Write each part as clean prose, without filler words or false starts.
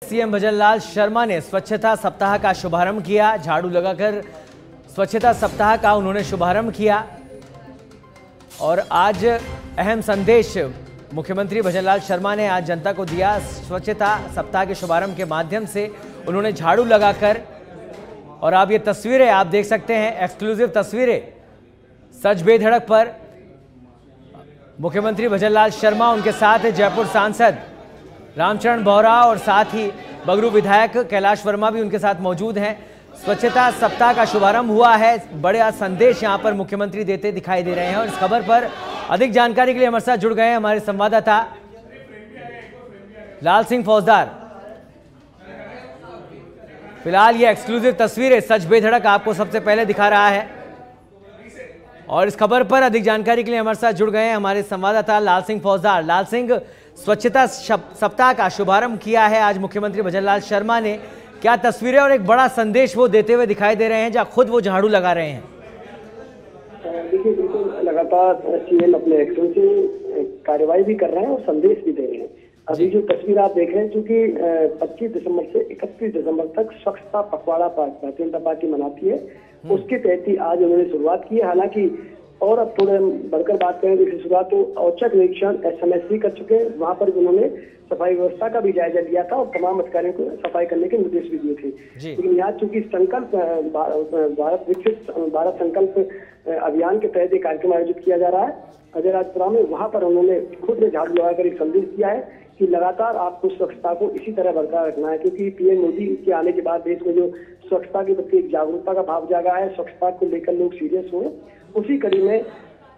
CM Bhajanlal Sharma ने स्वच्छता सप्ताह का शुभारंभ किया। झाड़ू लगाकर स्वच्छता सप्ताह का उन्होंने शुभारंभ किया और आज अहम संदेश मुख्यमंत्री भजनलाल शर्मा ने आज जनता को दिया। स्वच्छता सप्ताह के शुभारंभ के माध्यम से उन्होंने झाड़ू लगाकर, और आप ये तस्वीरें आप देख सकते हैं, एक्सक्लूसिव तस्वीरें सच बेधड़क पर मुख्यमंत्री भजनलाल शर्मा, उनके साथ जयपुर सांसद रामचरण बोहरा और साथ ही बगरू विधायक कैलाश वर्मा भी उनके साथ मौजूद हैं। स्वच्छता सप्ताह का शुभारंभ हुआ है। बड़ा संदेश यहां पर मुख्यमंत्री देते दिखाई दे रहे हैं और इस खबर पर अधिक जानकारी के लिए हमारे साथ जुड़ गए हैं हमारे संवाददाता लाल सिंह फौजदार। फिलहाल ये एक्सक्लूसिव तस्वीरें सच बेधड़क आपको सबसे पहले दिखा रहा है और इस खबर पर अधिक जानकारी के लिए हमारे साथ जुड़ गए हैं हमारे संवाददाता लाल सिंह फौजदार। लाल सिंह, स्वच्छता सप्ताह का शुभारंभ किया है आज मुख्यमंत्री भजनलाल शर्मा ने। क्या तस्वीरें और एक बड़ा संदेश वो देते हुए दिखाई दे रहे हैं, जहां खुद वो झाड़ू लगा रहे हैं? देखिए, बिल्कुल लगातार सीएम अपने एक्शन से कार्रवाई भी कर रहे हैं और संदेश भी दे रहे हैं। अभी जो तस्वीर आप देख रहे हैं, क्योंकि 25 दिसंबर से 31 दिसंबर तक स्वच्छता पखवाड़ा भारतीय जनता पार्टी मनाती है, उसके तहत ही आज उन्होंने शुरुआत की है। हालांकि और अब थोड़े बढ़कर बात करें तो शुरुआत तो औचक निरीक्षण एसएमएससी कर चुके हैं। वहां पर उन्होंने सफाई व्यवस्था का भी जायजा लिया था और तमाम अधिकारियों को सफाई करने के निर्देश भी दिए थे। लेकिन यहाँ चूंकि संकल्प भारत विकसित भारत संकल्प अभियान के तहत एक कार्यक्रम आयोजित किया जा रहा है अजयराजपुरा में, वहां पर उन्होंने खुद ने झाड़ू लगाकर एक संदेश दिया है कि लगातार आपको स्वच्छता को इसी तरह बरकरार रखना है, क्योंकि पीएम मोदी के आने के बाद देश में जो स्वच्छता के प्रति एक जागरूकता का भाव जागा है, स्वच्छता को लेकर लोग सीरियस हुए, उसी कड़ी में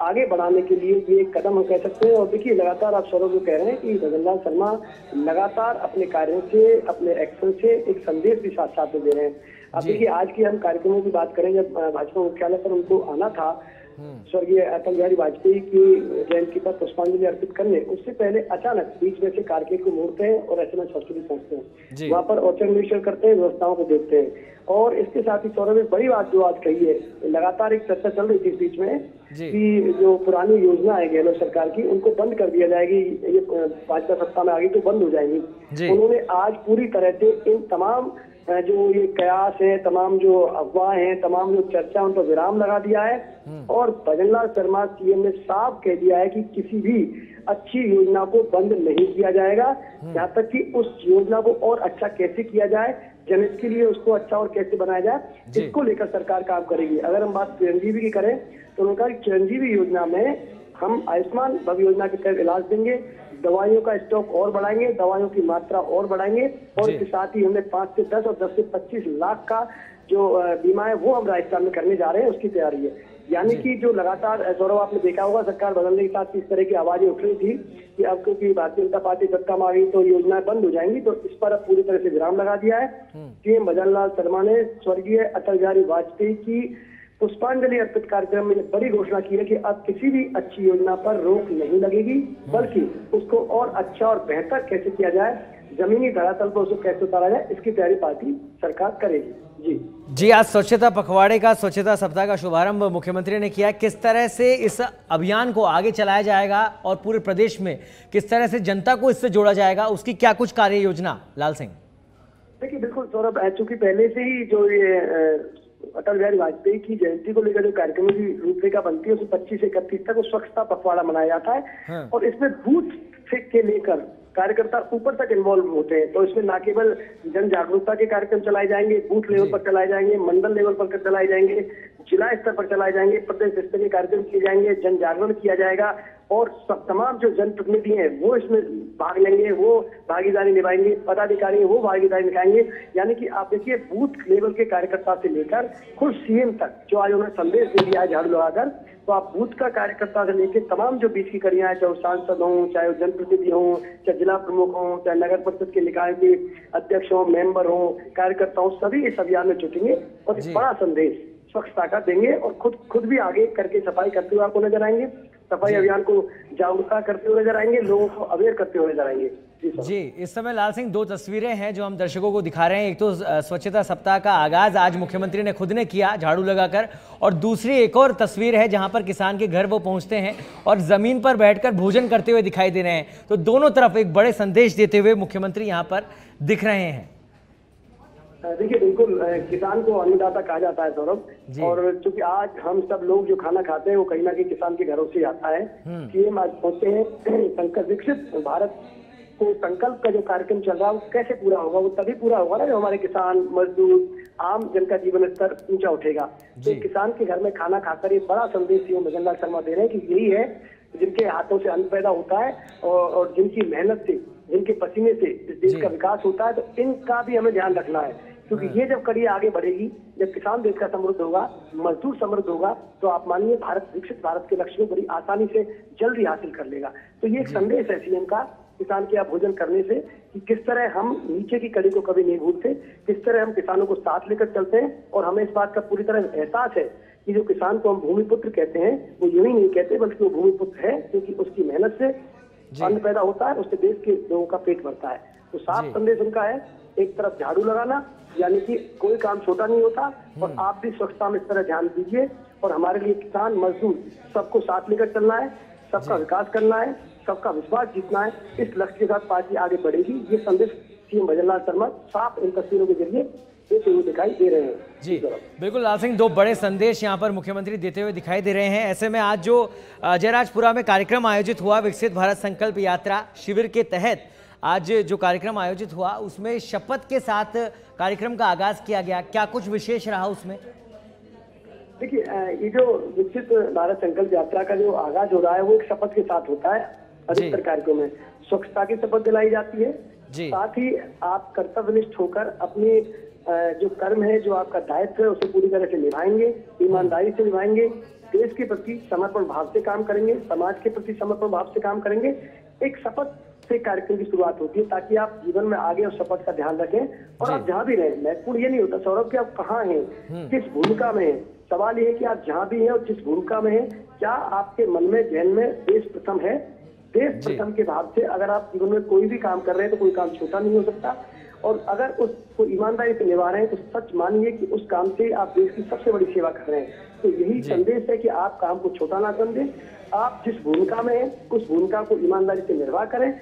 आगे बढ़ाने के लिए ये एक कदम हम कह सकते हैं। और देखिए, लगातार आप सौरभ जो कह रहे हैं कि भजनलाल शर्मा लगातार अपने कार्यों से, अपने एक्शन से एक संदेश भी साथ साथ में दे रहे हैं। अब देखिए, आज की हम कार्यक्रमों की बात करें, जब भाजपा मुख्यालय पर उनको आना था स्वर्गीय अटल बिहारी वाजपेयी की जयंती पर पुष्पांजलि अर्पित करने, उससे पहले अचानक बीच में से कारकेड को मोड़ते हैं और एसएमएस हॉस्पिटल पहुंचते हैं। वहां पर औचक निरीक्षण करते हैं, व्यवस्थाओं को देखते हैं। और इसके साथ ही सौरभ, एक बड़ी बात जो आज कही है, लगातार एक चर्चा चल रही थी इस बीच में कि जो पुरानी योजना है गहलोत सरकार की, उनको बंद कर दिया जाएगी, ये भाजपा सत्ता में आ गई तो बंद हो जाएंगी। उन्होंने आज पूरी तरह से इन तमाम जो ये कयास है, तमाम जो अफवाह है, तमाम जो चर्चा, उन पर विराम लगा दिया है और भजनलाल शर्मा सीएम ने साफ कह दिया है कि किसी भी अच्छी योजना को बंद नहीं किया जाएगा, यहाँ तक कि उस योजना को और अच्छा कैसे किया जाए, जनहित के लिए उसको अच्छा और कैसे बनाया जाए, इसको लेकर सरकार काम करेगी। अगर हम बात चिरंजीवी की करें तो उन्होंने कहा कि चिरंजीवी योजना में हम आयुष्मान भव्य योजना के तहत इलाज देंगे, दवाइयों का स्टॉक और बढ़ाएंगे, दवाइयों की मात्रा और बढ़ाएंगे और इसके साथ ही हमने 5 से 10 और 10 से 25 लाख का जो बीमा है वो हम राजस्थान में करने जा रहे हैं, उसकी तैयारी है। यानी कि जो लगातार सौरभ आपने देखा होगा, सरकार बदलने के साथ इस तरह की आवाजें उठ रही थी कि अब क्योंकि भारतीय जनता पार्टी सत्ता में आ गई तो योजनाएं बंद हो जाएंगी, तो इस पर अब पूरी तरह से विराम लगा दिया है। सीएम भजनलाल शर्मा ने स्वर्गीय अटल बिहारी वाजपेयी की पुष्पांजलि अर्पित कार्यक्रम में बड़ी घोषणा की है कि अब किसी भी अच्छी योजना पर रोक नहीं लगेगी, बल्कि उसको और अच्छा और बेहतर कैसे किया जाए, जमीनी धरातल पर उसको कैसे उतारा जाए, इसकी तैयारी पार्टी सरकार करेगी। जी, आज स्वच्छता पखवाड़े का, स्वच्छता सप्ताह का शुभारंभ मुख्यमंत्री ने किया। किस तरह से इस अभियान को आगे चलाया जाएगा और पूरे प्रदेश में किस तरह से जनता को इससे जोड़ा जाएगा, उसकी क्या कुछ कार्य योजना? लाल सिंह, देखिए बिल्कुल सौरभ, चूंकि पहले से ही जो ये अटल बिहारी वाजपेयी की जयंती को लेकर जो कार्यक्रम की रूपरेखा बनती है, उसमें 25 से 31 तक स्वच्छता पखवाड़ा मनाया जाता है और इसमें बूथ से लेकर कार्यकर्ता ऊपर तक इन्वॉल्व होते हैं। तो इसमें न केवल जन जागरूकता के कार्यक्रम चलाए जाएंगे, बूथ लेवल पर चलाए जाएंगे, मंडल लेवल पर चलाए जाएंगे, जिला स्तर पर चलाए जाएंगे, प्रदेश स्तरीय कार्यक्रम किए जाएंगे, जन जागरण किया जाएगा और सब तमाम जो जनप्रतिनिधि हैं वो इसमें भाग लेंगे, वो भागीदारी निभाएंगे, पदाधिकारी वो भागीदारी निभाएंगे। यानी कि आप देखिए, बूथ लेवल के कार्यकर्ता से लेकर खुद सीएम तक जो आज उन्होंने संदेश दे दिया है झाड़ू लगाकर, तो आप बूथ का कार्यकर्ता से लेकर तमाम जो बीच की कड़ियां हैं, चाहे सांसद हों, चाहे जनप्रतिनिधि हों, चाहे जिला प्रमुख हों, चाहे नगर परिषद के निकाय के अध्यक्ष हों, मेंबर हों, कार्यकर्ता हों, सभी इस अभियान में जुटेंगे और एक बड़ा संदेश स्वच्छता का देंगे और खुद भी आगे करके सफाई करते हुए आपको नजर आएंगे, सफाई अभियान को जागरूकता करते हुए नजर आएंगे, लोगों को अवेयर करते हुए नजर आएंगे। जी, इस समय लाल सिंह दो तस्वीरें हैं जो हम दर्शकों को दिखा रहे हैं। एक तो स्वच्छता सप्ताह का आगाज आज मुख्यमंत्री ने खुद ने किया झाड़ू लगाकर, और दूसरी एक और तस्वीर है जहां पर किसान के घर वो पहुंचते हैं और जमीन पर बैठकर भोजन करते हुए दिखाई दे रहे हैं। तो दोनों तरफ एक बड़े संदेश देते हुए मुख्यमंत्री यहाँ पर दिख रहे हैं। देखिए, बिल्कुल किसान को अन्नदाता कहा जाता है सौरभ, और चूंकि आज हम सब लोग जो खाना खाते हैं वो कहीं ना कहीं किसान के घरों से आता है। सीएम आज पहुंचे हैं, संकल्प विकसित भारत को संकल्प का जो कार्यक्रम चल रहा है वो कैसे पूरा होगा, वो तभी पूरा होगा ना जो हमारे किसान, मजदूर, आम जन का जीवन स्तर ऊंचा उठेगा। तो किसान के घर में खाना खाकर ये बड़ा संदेश सीएम भजन लाल शर्मा दे रहे हैं कि यही है जिनके हाथों से अन्न पैदा होता है और जिनकी मेहनत से, जिनके पसीने से इस देश का विकास होता है। तो इनका भी हमें ध्यान रखना है, क्योंकि ये जब कड़ी आगे बढ़ेगी, जब किसान देश का समृद्ध होगा, मजदूर समृद्ध होगा, तो आप मानिए भारत विकसित भारत के लक्ष्य को बड़ी आसानी से जल्दी हासिल कर लेगा। तो ये एक संदेश है सीएम का किसान के यहाँ भोजन करने से, कि किस तरह हम नीचे की कड़ी को कभी नहीं भूलते, किस तरह हम किसानों को साथ लेकर चलते हैं। और हमें इस बात का पूरी तरह एहसास है कि जो किसान को हम भूमिपुत्र कहते हैं वो यूं ही नहीं कहते, बल्कि वो भूमिपुत्र है, क्योंकि उसकी मेहनत से अन्न पैदा होता है, उससे देश के लोगों का पेट भरता है। तो साफ संदेश उनका है, एक तरफ झाड़ू लगाना, यानी कि कोई काम छोटा नहीं होता, और आप भी स्वच्छता में इस तरह ध्यान दीजिए। और हमारे लिए किसान, मजदूर सबको साथ लेकर चलना है, सबका विकास करना है, सबका विश्वास जीतना है। इस लक्ष्य के साथ पार्टी आगे बढ़ेगी। ये संदेश सीएम भजन लाल शर्मा साफ इन तस्वीरों के जरिए देते हुए दिखाई दे रहे हैं। जी बिल्कुल लाल सिंह, दो बड़े संदेश यहाँ पर मुख्यमंत्री देते हुए दिखाई दे रहे हैं। ऐसे में आज जो जयराजपुरा में कार्यक्रम आयोजित हुआ विकसित भारत संकल्प यात्रा शिविर के तहत, आज जो कार्यक्रम आयोजित हुआ उसमें शपथ के साथ कार्यक्रम का आगाज किया गया, क्या कुछ विशेष रहा उसमें? देखिए, ये जो विकसित भारत संकल्प यात्रा का जो आगाज हो रहा है वो एक शपथ के साथ होता है। अधिकतर कार्यक्रम में स्वच्छता की शपथ दिलाई जाती है, साथ ही आप कर्तव्यनिष्ठ होकर अपनी जो कर्म है, जो आपका दायित्व है, उसे पूरी तरह से निभाएंगे, ईमानदारी से निभाएंगे, देश के प्रति समर्पण भाव से काम करेंगे, समाज के प्रति समर्पण भाव से काम करेंगे। एक शपथ से कार्यक्रम की शुरुआत होती है, ताकि आप जीवन में आगे उस शपथ का ध्यान रखें। और आप जहाँ भी रहें, महत्वपूर्ण ये नहीं होता सौरभ कि आप कहाँ हैं, किस भूमिका में हैं, सवाल ये है कि आप जहाँ भी हैं और जिस भूमिका में हैं, क्या आपके मन में, जहन में देश प्रथम है। देश प्रथम के भाव से अगर आप जीवन में कोई भी काम कर रहे हैं तो कोई काम छोटा नहीं हो सकता, और अगर उसको ईमानदारी से निभा रहे हैं तो सच मानिए कि उस काम से आप देश की सबसे बड़ी सेवा कर रहे हैं। तो यही संदेश है कि आप काम को छोटा ना समझें, आप जिस भूमिका में हैं उस भूमिका को ईमानदारी से निर्वाह करें।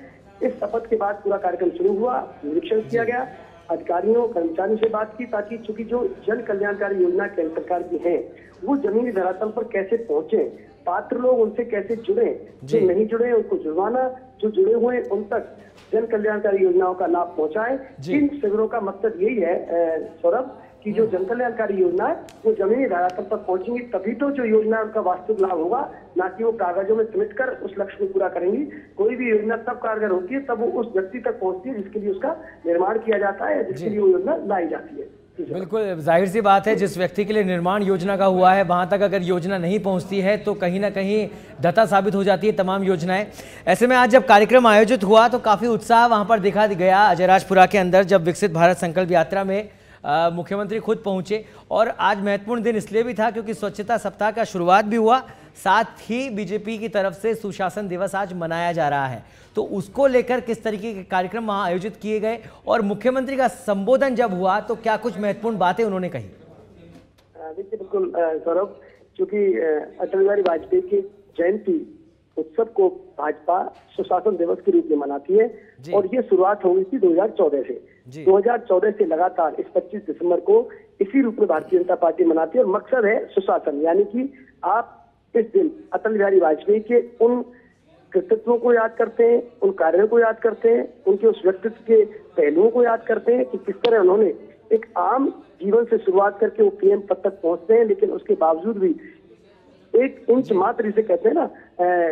इस शपथ के बाद पूरा कार्यक्रम शुरू हुआ, निरीक्षण किया गया, अधिकारियों कर्मचारियों से बात की, ताकि चूंकि जो जन कल्याणकारी योजना केंद्र सरकार की है वो जमीनी धरातल पर कैसे पहुंचे, पात्र लोग उनसे कैसे जुड़े, जो नहीं जुड़े उनको जुड़वाना, जो जुड़े हुए उन तक जन कल्याणकारी योजनाओं का लाभ पहुंचाए। इन शिविरों का मकसद यही है सौरभ कि जो जन कल्याणकारी योजना है वो जमीनी धरातल पर पहुंचेंगी, तभी तो जो योजना उनका वास्तविक लाभ होगा, ना कि वो कागजों में सिमट कर उस लक्ष्य को पूरा करेंगी। कोई भी योजना तब कारगर होती है तब वो उस व्यक्ति तक पहुंचती है जिसके लिए उसका निर्माण किया जाता है, जिसके लिए वो योजना लाई जाती है। बिल्कुल जाहिर सी बात है, जिस व्यक्ति के लिए निर्माण योजना का हुआ है वहां तक अगर योजना नहीं पहुंचती है तो कहीं ना कहीं धता साबित हो जाती है तमाम योजनाएं। ऐसे में आज जब कार्यक्रम आयोजित हुआ तो काफी उत्साह वहां पर देखा गया जयराजपुरा के अंदर, जब विकसित भारत संकल्प यात्रा में मुख्यमंत्री खुद पहुंचे। और आज महत्वपूर्ण दिन इसलिए भी था क्योंकि स्वच्छता सप्ताह का शुरुआत भी हुआ, साथ ही बीजेपी की तरफ से सुशासन दिवस आज मनाया जा रहा है। तो उसको लेकर किस तरीके के कार्यक्रम वहां आयोजित किए गए और मुख्यमंत्री का संबोधन जब हुआ तो क्या कुछ महत्वपूर्ण बातें उन्होंने कही? देखिए, बिल्कुल सौरभ, चूंकि अटल बिहारी वाजपेयी की जयंती उत्सव को भाजपा सुशासन दिवस के रूप में मनाती है, और ये शुरुआत हो गई थी 2014 से। 2014 से लगातार इस 25 दिसंबर को इसी रूप में भारतीय जनता पार्टी मनाती है, और मकसद है सुशासन, यानी कि आप इस दिन अटल बिहारी वाजपेयी के उन कृतित्वों को याद करते हैं, उन कार्यों को याद करते हैं, उनके उस व्यक्तित्व के पहलुओं को याद करते हैं कि किस तरह उन्होंने एक आम जीवन से शुरुआत करके वो पीएम पद तक पहुंचते हैं, लेकिन उसके बावजूद भी एक इंच मात्र, जिसे कहते हैं ना,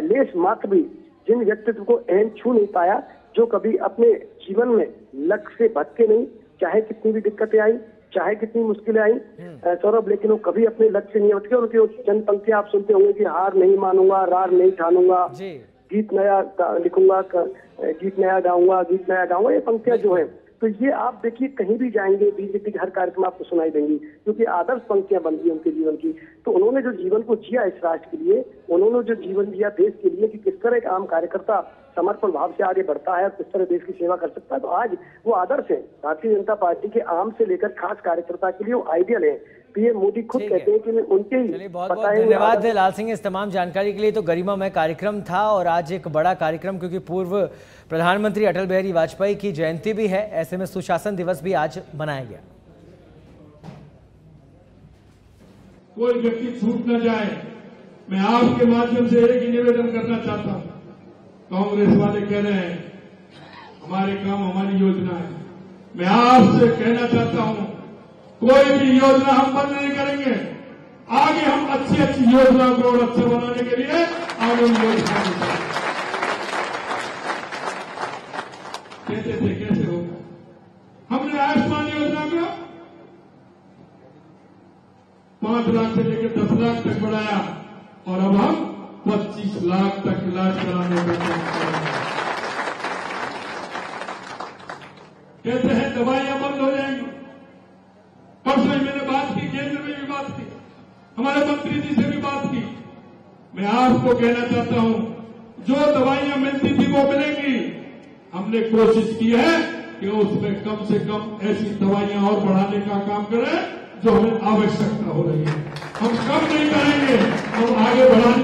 लेस मात्र भी जिन व्यक्तित्व को अहम छू नहीं पाया, जो कभी अपने जीवन में लक्ष्य से भटके नहीं, चाहे कितनी भी दिक्कतें आई, चाहे कितनी मुश्किलें आई सौरभ, लेकिन वो कभी अपने लक्ष्य से नहीं भटके। उनकी चंद पंक्तियां आप सुनते होंगे कि हार नहीं मानूंगा, रार नहीं ठानूंगा, गीत नया लिखूंगा, गीत नया गाऊंगा, गीत नया गाऊंगा, ये पंक्तियां जो है, तो ये आप देखिए कहीं भी जाएंगे बीजेपी के हर कार्यक्रम आपको सुनाई देंगी, क्योंकि आदर्श पंक्तियां बनती हैं उनके जीवन की। तो उन्होंने जो जीवन को जिया इस राष्ट्र के लिए, उन्होंने जो जीवन जिया देश के लिए कि किस तरह एक आम कार्यकर्ता समर्पण भाव से आगे बढ़ता है और किस तरह देश की सेवा कर सकता है, तो आज वो आदर्श है भारतीय जनता पार्टी के आम से लेकर खास कार्यकर्ता के लिए वो आइडियल है। पीएम मोदी खुद कहते हैं कि मैं उनके ही बहुत बहुत धन्यवाद लाल सिंह इस तमाम जानकारी के लिए। तो गरिमामय कार्यक्रम था और आज एक बड़ा कार्यक्रम, क्योंकि पूर्व प्रधानमंत्री अटल बिहारी वाजपेयी की जयंती भी है, ऐसे में सुशासन दिवस भी आज मनाया गया। कोई व्यक्ति छूट न जाए, मैं आपके माध्यम से एक ही निवेदन करना चाहता हूं। कांग्रेस वाले कह रहे हैं हमारे काम हमारी योजना है, मैं आपसे कहना चाहता हूं कोई भी योजना हम बंद नहीं करेंगे। आगे हम अच्छी अच्छी योजना को और अच्छा बनाने के लिए आगे योजना कहते थे कैसे होगा। हमने आयुष्मान योजना को 5 लाख से लेकर 10 लाख तक बढ़ाया और अब हम 25 लाख तक इलाज कराने का काम कर रहे हैं। कहते हैं दवाइयां बंद हो जाएंगी। परसों मैंने बात की, केंद्र में भी बात की, हमारे मंत्री जी से भी बात की। मैं आपको कहना चाहता हूं जो दवाइयां मिलती थी वो मिलेंगी। हमने कोशिश की है कि उसमें कम से कम ऐसी दवाइयां और बढ़ाने का काम करें जो हमें आवश्यकता हो रही है। हम कम नहीं करेंगे, हम आगे बढ़ाने